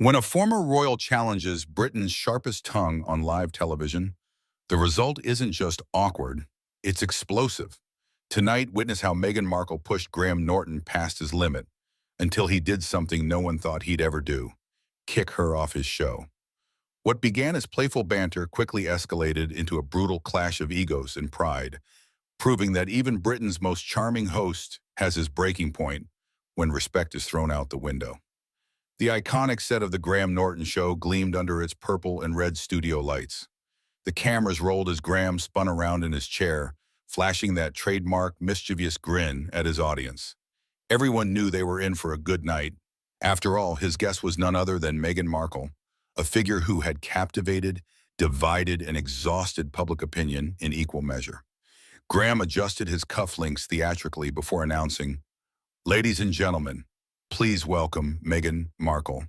When a former royal challenges Britain's sharpest tongue on live television, the result isn't just awkward, it's explosive. Tonight, witness how Meghan Markle pushed Graham Norton past his limit until he did something no one thought he'd ever do: kick her off his show. What began as playful banter quickly escalated into a brutal clash of egos and pride, proving that even Britain's most charming host has his breaking point when respect is thrown out the window. The iconic set of the Graham Norton Show gleamed under its purple and red studio lights. The cameras rolled as Graham spun around in his chair, flashing that trademark mischievous grin at his audience. Everyone knew they were in for a good night. After all, his guest was none other than Meghan Markle, a figure who had captivated, divided, and exhausted public opinion in equal measure. Graham adjusted his cufflinks theatrically before announcing, "Ladies and gentlemen, please welcome Meghan Markle."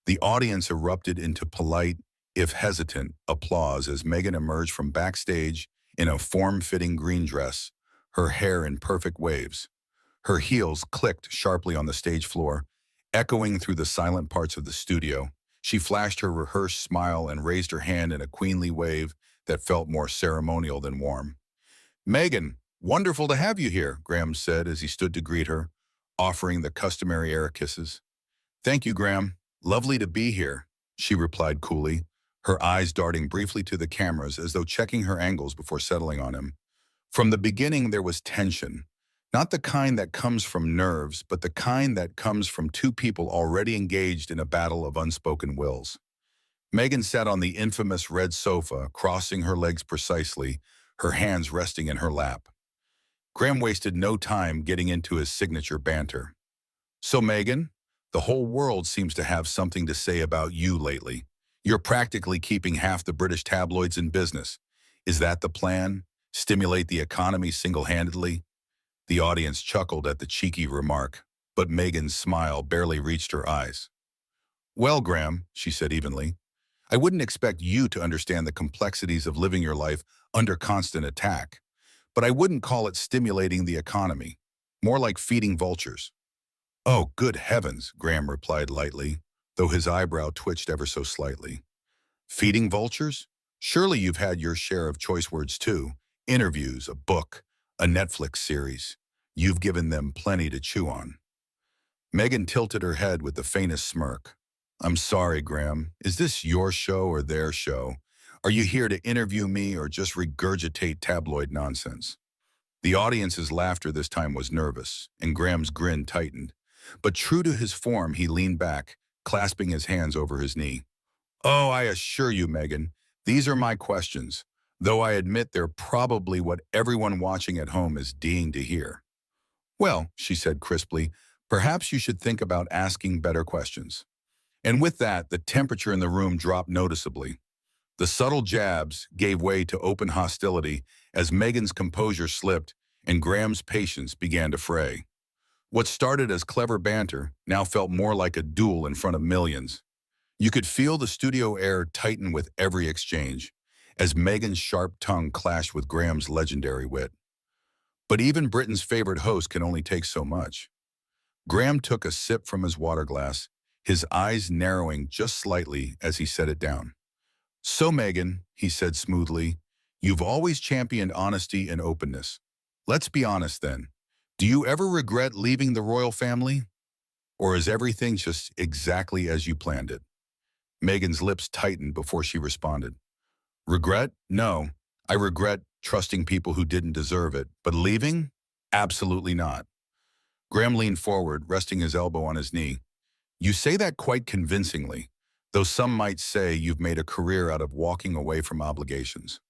The audience erupted into polite, if hesitant, applause as Meghan emerged from backstage in a form-fitting green dress, her hair in perfect waves. Her heels clicked sharply on the stage floor, echoing through the silent parts of the studio. She flashed her rehearsed smile and raised her hand in a queenly wave that felt more ceremonial than warm. "Meghan, wonderful to have you here," Graham said as he stood to greet her, offering the customary air kisses. "Thank you, Graham. Lovely to be here," she replied coolly, her eyes darting briefly to the cameras as though checking her angles before settling on him. From the beginning, there was tension, not the kind that comes from nerves, but the kind that comes from two people already engaged in a battle of unspoken wills. Meghan sat on the infamous red sofa, crossing her legs precisely, her hands resting in her lap. Graham wasted no time getting into his signature banter. "So, Meghan, the whole world seems to have something to say about you lately. You're practically keeping half the British tabloids in business. Is that the plan? Stimulate the economy single-handedly?" The audience chuckled at the cheeky remark, but Meghan's smile barely reached her eyes. "Well, Graham," she said evenly, "I wouldn't expect you to understand the complexities of living your life under constant attack, but I wouldn't call it stimulating the economy, more like feeding vultures." "Oh, good heavens," Graham replied lightly, though his eyebrow twitched ever so slightly. "Feeding vultures? Surely you've had your share of choice words too. Interviews, a book, a Netflix series. You've given them plenty to chew on." Meghan tilted her head with the faintest smirk. "I'm sorry, Graham. Is this your show or their show? Are you here to interview me or just regurgitate tabloid nonsense?" The audience's laughter this time was nervous, and Graham's grin tightened. But true to his form, he leaned back, clasping his hands over his knee. "Oh, I assure you, Meghan, these are my questions, though I admit they're probably what everyone watching at home is dying to hear." "Well," she said crisply, "perhaps you should think about asking better questions." And with that, the temperature in the room dropped noticeably. The subtle jabs gave way to open hostility as Meghan's composure slipped and Graham's patience began to fray. What started as clever banter now felt more like a duel in front of millions. You could feel the studio air tighten with every exchange, as Meghan's sharp tongue clashed with Graham's legendary wit. But even Britain's favorite host can only take so much. Graham took a sip from his water glass, his eyes narrowing just slightly as he set it down. "So, Meghan," he said smoothly, "you've always championed honesty and openness. Let's be honest then. Do you ever regret leaving the royal family? Or is everything just exactly as you planned it?" Meghan's lips tightened before she responded. "Regret? No. I regret trusting people who didn't deserve it. But leaving? Absolutely not." Graham leaned forward, resting his elbow on his knee. "You say that quite convincingly, though some might say you've made a career out of walking away from obligations."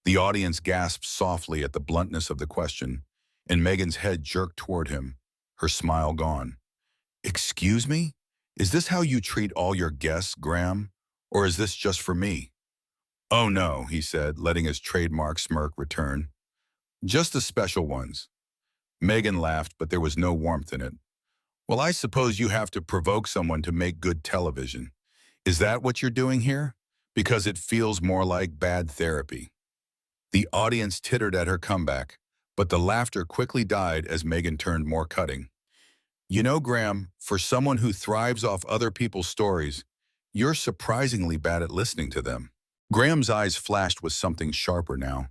The audience gasped softly at the bluntness of the question, and Meghan's head jerked toward him, her smile gone. "Excuse me? Is this how you treat all your guests, Graham? Or is this just for me?" "Oh no," he said, letting his trademark smirk return. "Just the special ones." Meghan laughed, but there was no warmth in it. "Well, I suppose you have to provoke someone to make good television. Is that what you're doing here? Because it feels more like bad therapy." The audience tittered at her comeback, but the laughter quickly died as Meghan turned more cutting. "You know, Graham, for someone who thrives off other people's stories, You're surprisingly bad at listening to them. Graham's eyes flashed with something sharper now.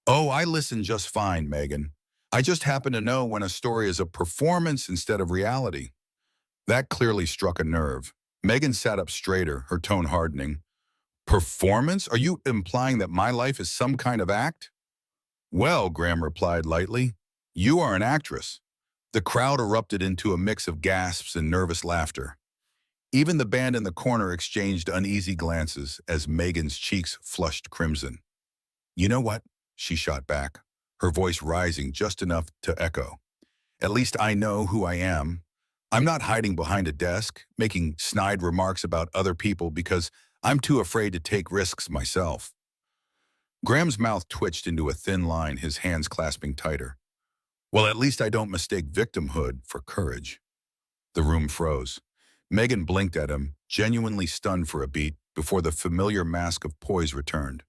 Oh, I listen just fine, Meghan. I just happen to know when a story is a performance instead of reality. That clearly struck a nerve. Meghan sat up straighter, her tone hardening. Performance? Are you implying that my life is some kind of act? Well, Graham replied lightly, you are an actress. The crowd erupted into a mix of gasps and nervous laughter. Even the band in the corner exchanged uneasy glances as Meghan's cheeks flushed crimson. You know what? She shot back, her voice rising just enough to echo. At least I know who I am. I'm not hiding behind a desk, making snide remarks about other people because I'm too afraid to take risks myself. Graham's mouth twitched into a thin line, his hands clasping tighter. Well, at least I don't mistake victimhood for courage. The room froze. Meghan blinked at him, genuinely stunned for a beat, before the familiar mask of poise returned.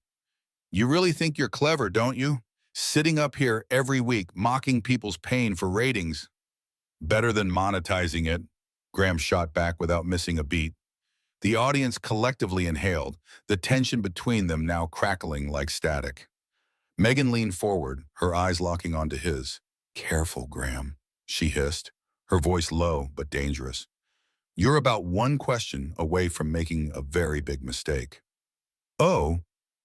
You really think you're clever, don't you? Sitting up here every week, mocking people's pain for ratings. Better than monetizing it, Graham shot back without missing a beat. The audience collectively inhaled, the tension between them now crackling like static. Meghan leaned forward, her eyes locking onto his. Careful, Graham, she hissed, her voice low but dangerous. You're about one question away from making a very big mistake. Oh,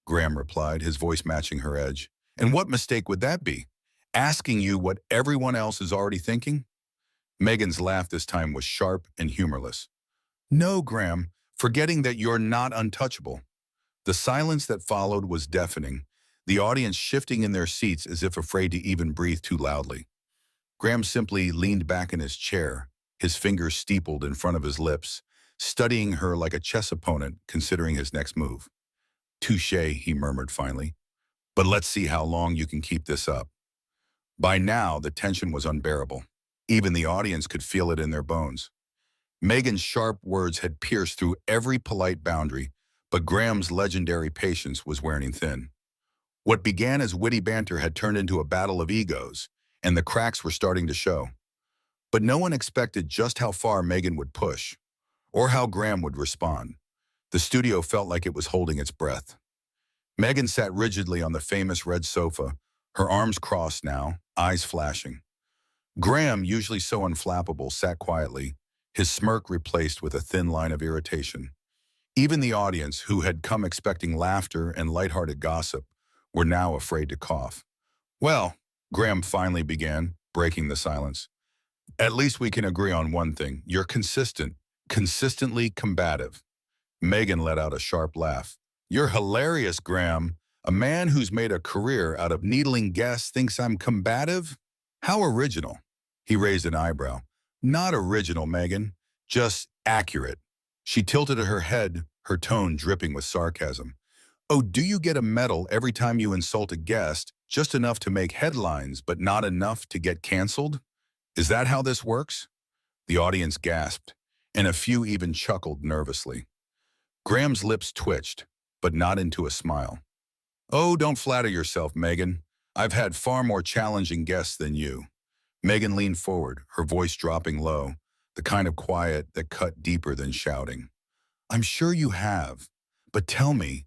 Graham replied, his voice matching her edge. And what mistake would that be? Asking you what everyone else is already thinking? Meghan's laugh this time was sharp and humorless. No, Graham, forgetting that you're not untouchable. The silence that followed was deafening, the audience shifting in their seats as if afraid to even breathe too loudly. Graham simply leaned back in his chair, his fingers steepled in front of his lips, studying her like a chess opponent considering his next move. Touché, he murmured finally. But let's see how long you can keep this up. By now, the tension was unbearable. Even the audience could feel it in their bones. Meghan's sharp words had pierced through every polite boundary, but Graham's legendary patience was wearing thin. What began as witty banter had turned into a battle of egos, and the cracks were starting to show. But no one expected just how far Meghan would push, or how Graham would respond. The studio felt like it was holding its breath. Meghan sat rigidly on the famous red sofa, her arms crossed now, eyes flashing. Graham, usually so unflappable, sat quietly, his smirk replaced with a thin line of irritation. Even the audience, who had come expecting laughter and lighthearted gossip, were now afraid to cough. Well, Graham finally began, breaking the silence. At least we can agree on one thing. You're consistent, consistently combative. Meghan let out a sharp laugh. You're hilarious, Graham. A man who's made a career out of needling guests thinks I'm combative? How original. He raised an eyebrow. Not original, Meghan. Just accurate. She tilted her head, her tone dripping with sarcasm. Oh, do you get a medal every time you insult a guest, just enough to make headlines, but not enough to get canceled? Is that how this works? The audience gasped, and a few even chuckled nervously. Graham's lips twitched, but not into a smile. Oh, don't flatter yourself, Meghan. I've had far more challenging guests than you. Meghan leaned forward, her voice dropping low, the kind of quiet that cut deeper than shouting. I'm sure you have, but tell me,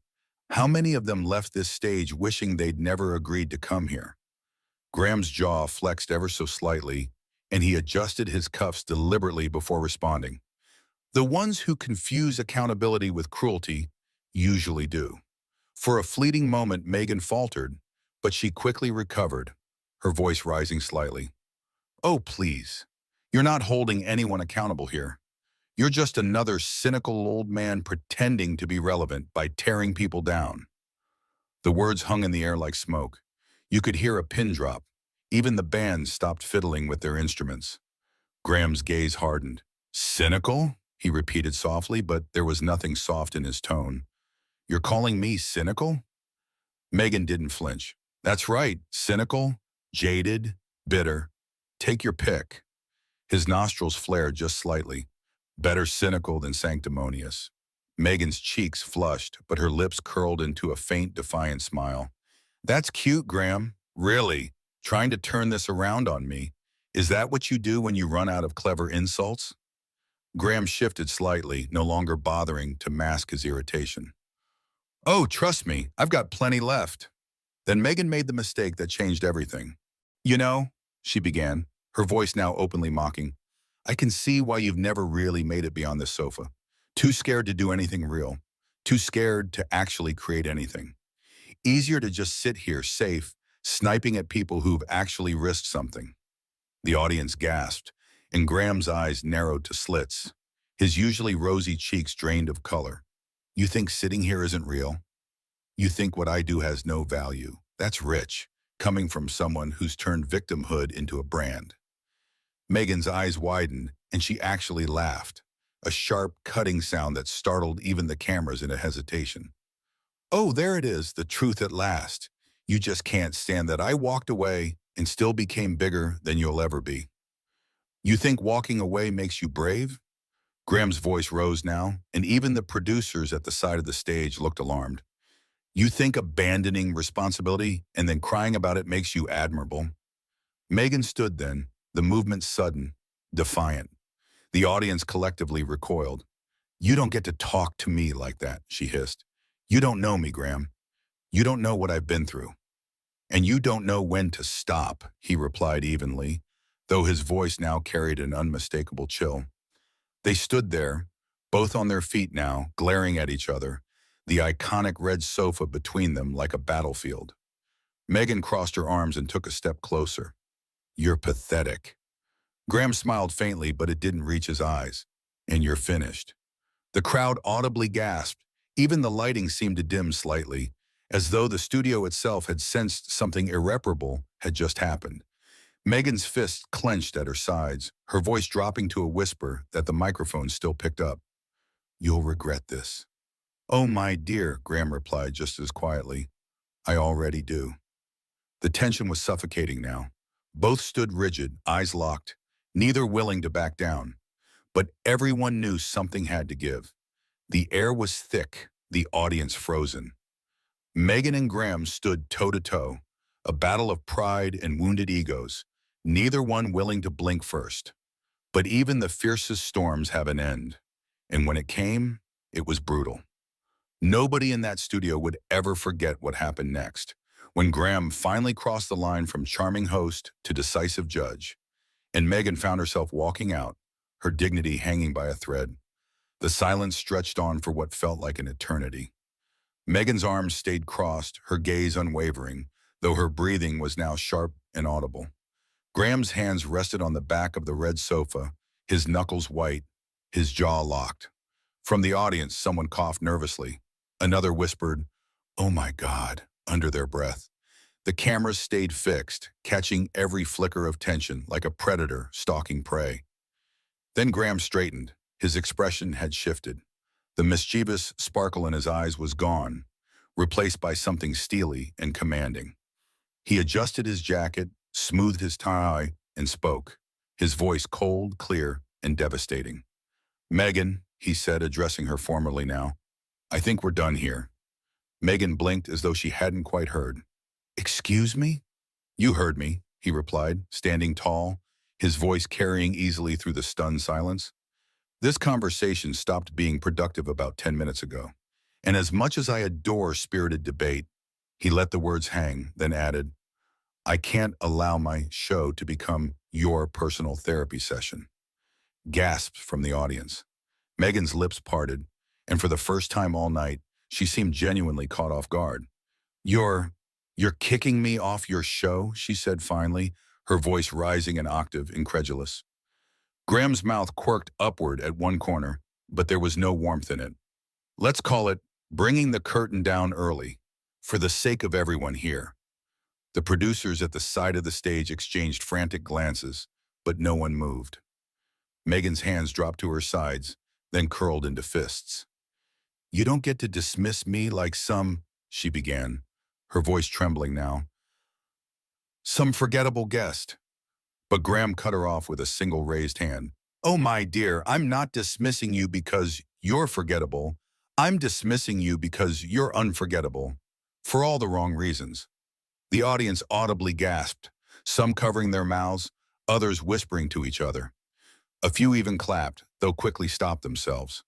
how many of them left this stage wishing they'd never agreed to come here? Graham's jaw flexed ever so slightly, and he adjusted his cuffs deliberately before responding. The ones who confuse accountability with cruelty usually do. For a fleeting moment, Meghan faltered, but she quickly recovered, her voice rising slightly. Oh, please. You're not holding anyone accountable here. You're just another cynical old man pretending to be relevant by tearing people down. The words hung in the air like smoke. You could hear a pin drop. Even the band stopped fiddling with their instruments. Graham's gaze hardened. Cynical? He repeated softly, but there was nothing soft in his tone. You're calling me cynical? Meghan didn't flinch. That's right, cynical, jaded, bitter. Take your pick. His nostrils flared just slightly. Better cynical than sanctimonious. Meghan's cheeks flushed, but her lips curled into a faint, defiant smile. That's cute, Graham. Really? Trying to turn this around on me? Is that what you do when you run out of clever insults? Graham shifted slightly, no longer bothering to mask his irritation. Oh, trust me, I've got plenty left. Then Meghan made the mistake that changed everything. You know, she began, her voice now openly mocking, I can see why you've never really made it beyond this sofa. Too scared to do anything real. Too scared to actually create anything. Easier to just sit here, safe, sniping at people who've actually risked something. The audience gasped, and Graham's eyes narrowed to slits. His usually rosy cheeks drained of color. You think sitting here isn't real? You think what I do has no value? That's rich, coming from someone who's turned victimhood into a brand. Meghan's eyes widened, and she actually laughed, a sharp, cutting sound that startled even the cameras into hesitation. Oh, there it is, the truth at last. You just can't stand that I walked away and still became bigger than you'll ever be. You think walking away makes you brave? Graham's voice rose now, and even the producers at the side of the stage looked alarmed. You think abandoning responsibility and then crying about it makes you admirable? Meghan stood then, the movement sudden, defiant. The audience collectively recoiled. You don't get to talk to me like that, she hissed. You don't know me, Graham. You don't know what I've been through. And you don't know when to stop, he replied evenly, though his voice now carried an unmistakable chill. They stood there, both on their feet now, glaring at each other, the iconic red sofa between them like a battlefield. Meghan crossed her arms and took a step closer. You're pathetic. Graham smiled faintly, but it didn't reach his eyes. And you're finished. The crowd audibly gasped. Even the lighting seemed to dim slightly, as though the studio itself had sensed something irreparable had just happened. Meghan's fists clenched at her sides, her voice dropping to a whisper that the microphone still picked up. You'll regret this. Oh, my dear, Graham replied just as quietly. I already do. The tension was suffocating now. Both stood rigid, eyes locked, neither willing to back down. But everyone knew something had to give. The air was thick, the audience frozen. Meghan and Graham stood toe-to-toe, a battle of pride and wounded egos, neither one willing to blink first. But even the fiercest storms have an end. And when it came, it was brutal. Nobody in that studio would ever forget what happened next, when Graham finally crossed the line from charming host to decisive judge, and Meghan found herself walking out, her dignity hanging by a thread. The silence stretched on for what felt like an eternity. Meghan's arms stayed crossed, her gaze unwavering, though her breathing was now sharp and audible. Graham's hands rested on the back of the red sofa, his knuckles white, his jaw locked. From the audience, someone coughed nervously. Another whispered, "Oh my God," under their breath. The cameras stayed fixed, catching every flicker of tension like a predator stalking prey. Then Graham straightened. His expression had shifted. The mischievous sparkle in his eyes was gone, replaced by something steely and commanding. He adjusted his jacket, smoothed his tie, and spoke, his voice cold, clear, and devastating. Meghan, he said, addressing her formally now, I think we're done here. Meghan blinked as though she hadn't quite heard. Excuse me? You heard me, he replied, standing tall, his voice carrying easily through the stunned silence. This conversation stopped being productive about 10 minutes ago, and as much as I adore spirited debate, he let the words hang, then added, I can't allow my show to become your personal therapy session. Gasps from the audience. Meghan's lips parted, and for the first time all night, she seemed genuinely caught off guard. You're kicking me off your show, she said finally, her voice rising an octave, incredulous. Graham's mouth quirked upward at one corner, but there was no warmth in it. Let's call it bringing the curtain down early, for the sake of everyone here. The producers at the side of the stage exchanged frantic glances, but no one moved. Meghan's hands dropped to her sides, then curled into fists. You don't get to dismiss me like some, she began, her voice trembling now. Some forgettable guest. But Graham cut her off with a single raised hand. Oh, my dear, I'm not dismissing you because you're forgettable. I'm dismissing you because you're unforgettable. For all the wrong reasons. The audience audibly gasped, some covering their mouths, others whispering to each other. A few even clapped, though quickly stopped themselves.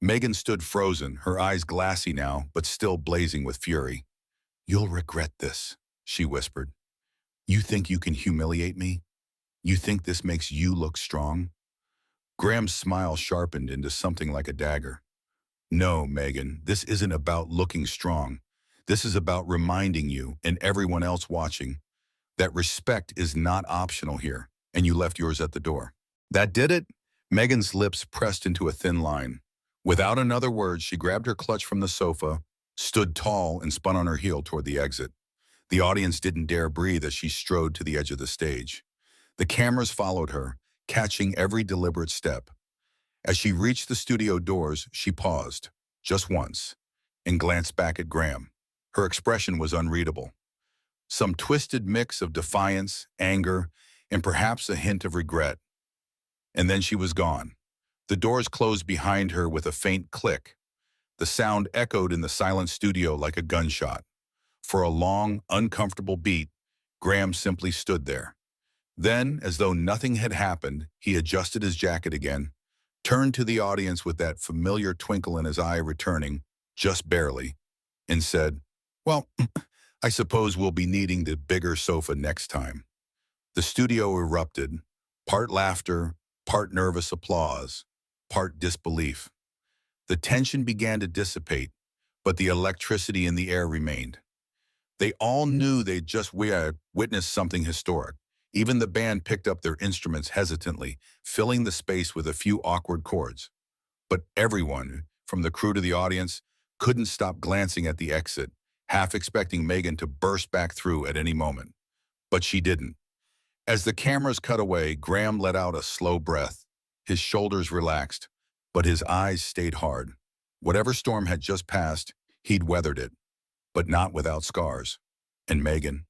Meghan stood frozen, her eyes glassy now, but still blazing with fury. "You'll regret this," she whispered. "You think you can humiliate me? You think this makes you look strong?" Graham's smile sharpened into something like a dagger. "No, Meghan, this isn't about looking strong. This is about reminding you, and everyone else watching, that respect is not optional here, and you left yours at the door." "That did it?" Meghan's lips pressed into a thin line. Without another word, she grabbed her clutch from the sofa, stood tall, and spun on her heel toward the exit. The audience didn't dare breathe as she strode to the edge of the stage. The cameras followed her, catching every deliberate step. As she reached the studio doors, she paused, just once, and glanced back at Graham. Her expression was unreadable. Some twisted mix of defiance, anger, and perhaps a hint of regret. And then she was gone. The doors closed behind her with a faint click. The sound echoed in the silent studio like a gunshot. For a long, uncomfortable beat, Graham simply stood there. Then, as though nothing had happened, he adjusted his jacket again, turned to the audience with that familiar twinkle in his eye returning, just barely, and said, "Well, I suppose we'll be needing the bigger sofa next time." The studio erupted, part laughter, part nervous applause, part disbelief. The tension began to dissipate, but the electricity in the air remained. They all knew they'd just witnessed something historic. Even the band picked up their instruments hesitantly, filling the space with a few awkward chords. But everyone, from the crew to the audience, couldn't stop glancing at the exit, half expecting Meghan to burst back through at any moment. But she didn't. As the cameras cut away, Graham let out a slow breath. His shoulders relaxed, but his eyes stayed hard. Whatever storm had just passed, he'd weathered it, but not without scars. And Meghan?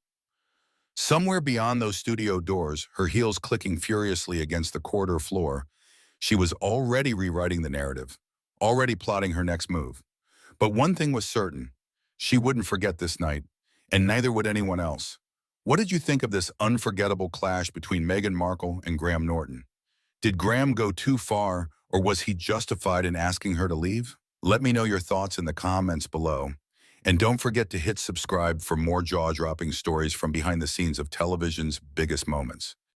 Somewhere beyond those studio doors, her heels clicking furiously against the corridor floor, she was already rewriting the narrative, already plotting her next move. But one thing was certain: she wouldn't forget this night, and neither would anyone else. What did you think of this unforgettable clash between Meghan Markle and Graham Norton? Did Graham go too far, or was he justified in asking her to leave? Let me know your thoughts in the comments below. And don't forget to hit subscribe for more jaw-dropping stories from behind the scenes of television's biggest moments.